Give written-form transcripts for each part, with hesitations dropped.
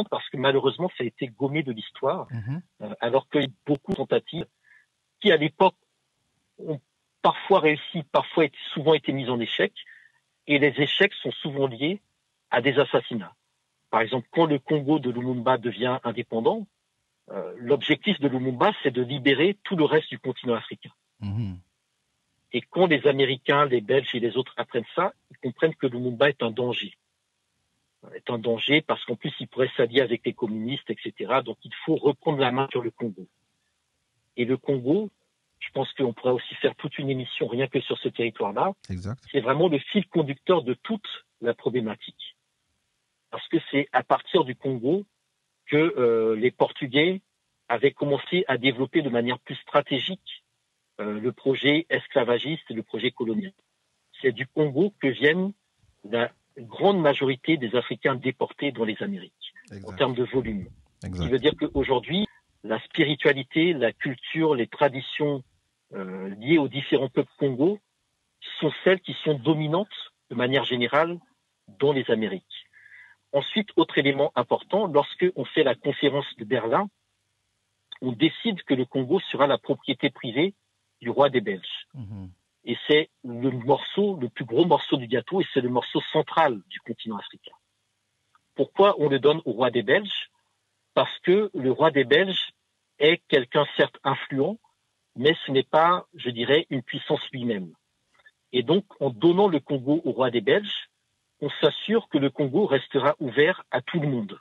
parce que malheureusement, ça a été gommé de l'histoire, Mhm. alors qu'il y a eu beaucoup de tentatives qui, à l'époque, ont parfois réussi, parfois souvent été mises en échec, et les échecs sont souvent liés à des assassinats. Par exemple, quand le Congo de Lumumba devient indépendant, l'objectif de Lumumba, c'est de libérer tout le reste du continent africain. Mhm. Et quand les Américains, les Belges et les autres apprennent ça, ils comprennent que Lumumba est un danger. Est un danger parce qu'en plus, il pourrait s'allier avec les communistes, etc. Donc, il faut reprendre la main sur le Congo. Et le Congo, je pense qu'on pourrait aussi faire toute une émission rien que sur ce territoire-là. Exact. C'est vraiment le fil conducteur de toute la problématique. Parce que c'est à partir du Congo que les Portugais avaient commencé à développer de manière plus stratégique le projet esclavagiste et le projet colonial. C'est du Congo que viennent la grande majorité des Africains déportés dans les Amériques, en termes de volume. Ce qui veut dire qu'aujourd'hui, la spiritualité, la culture, les traditions liées aux différents peuples congos sont celles qui sont dominantes de manière générale dans les Amériques. Ensuite, autre élément important, lorsque on fait la conférence de Berlin, on décide que le Congo sera la propriété privée du roi des Belges. Mhm. Et c'est le plus gros morceau du gâteau, et c'est le morceau central du continent africain. Pourquoi on le donne au roi des Belges? Parce que le roi des Belges est quelqu'un certes influent, mais ce n'est pas, je dirais, une puissance lui-même. Et donc, en donnant le Congo au roi des Belges, on s'assure que le Congo restera ouvert à tout le monde.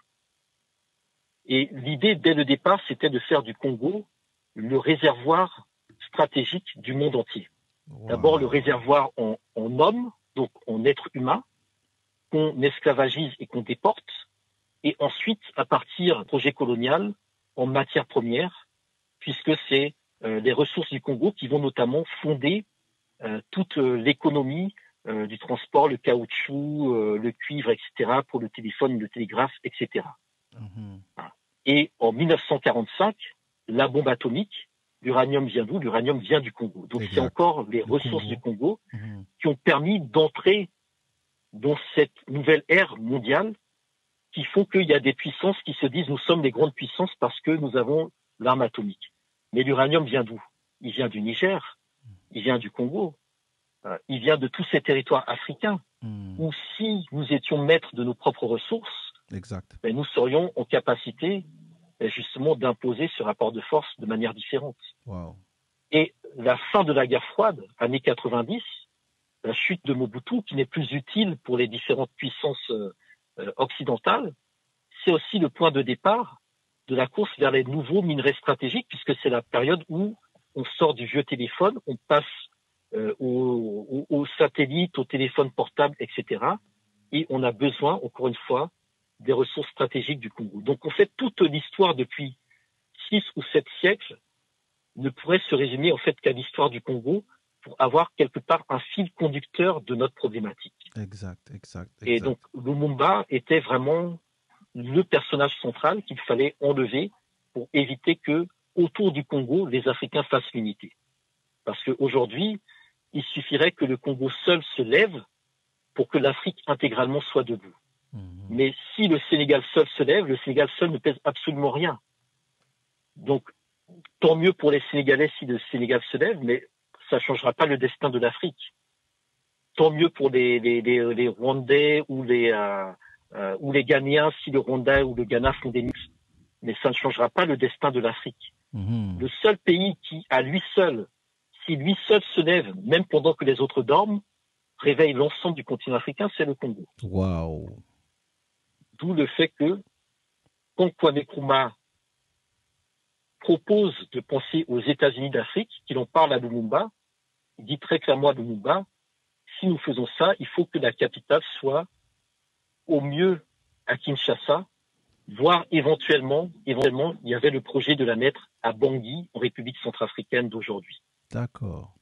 Et l'idée, dès le départ, c'était de faire du Congo le réservoir stratégique du monde entier. Wow. D'abord, le réservoir en hommes, donc en êtres humains, qu'on esclavagise et qu'on déporte. Et ensuite, à partir du projet colonial, en matières premières, puisque c'est les ressources du Congo qui vont notamment fonder toute l'économie du transport, le caoutchouc, le cuivre, etc., pour le téléphone, le télégraphe, etc. Mhm. Et en 1945, la bombe atomique, l'uranium vient d'où? L'uranium vient du Congo. Donc c'est encore les ressources du Congo qui ont permis d'entrer dans cette nouvelle ère mondiale qui font qu'il y a des puissances qui se disent nous sommes des grandes puissances parce que nous avons l'arme atomique. Mais l'uranium vient d'où? Il vient du Niger, il vient du Congo, il vient de tous ces territoires africains où si nous étions maîtres de nos propres ressources, ben, nous serions en capacité justement d'imposer ce rapport de force de manière différente. Wow. Et la fin de la guerre froide, années 90, la chute de Mobutu, qui n'est plus utile pour les différentes puissances occidentales, c'est aussi le point de départ de la course vers les nouveaux minerais stratégiques, puisque c'est la période où on sort du vieux téléphone, on passe aux satellites, aux téléphones portables, etc. Et on a besoin, encore une fois, des ressources stratégiques du Congo. Donc, en fait, toute l'histoire depuis 6 ou 7 siècles ne pourrait se résumer en fait qu'à l'histoire du Congo pour avoir quelque part un fil conducteur de notre problématique. Exact. Et donc, Lumumba était vraiment le personnage central qu'il fallait enlever pour éviter que, autour du Congo, les Africains fassent l'unité. Parce qu'aujourd'hui, il suffirait que le Congo seul se lève pour que l'Afrique intégralement soit debout. Mais si le Sénégal seul se lève, le Sénégal seul ne pèse absolument rien. Donc, tant mieux pour les Sénégalais si le Sénégal se lève, mais ça ne changera pas le destin de l'Afrique. Tant mieux pour les Rwandais ou les Ghanéens si le Rwanda ou le Ghana font des mix. Mais ça ne changera pas le destin de l'Afrique. Le seul pays qui, à lui seul, si lui seul se lève, même pendant que les autres dorment, réveille l'ensemble du continent africain, c'est le Congo. Wow. D'où le fait que, quand Kwame Nkrumah propose de penser aux États-Unis d'Afrique, qu'il en parle à Lumumba, il dit très clairement à Lumumba, si nous faisons ça, il faut que la capitale soit au mieux à Kinshasa, voire éventuellement, il y avait le projet de la mettre à Bangui, en République centrafricaine d'aujourd'hui. D'accord.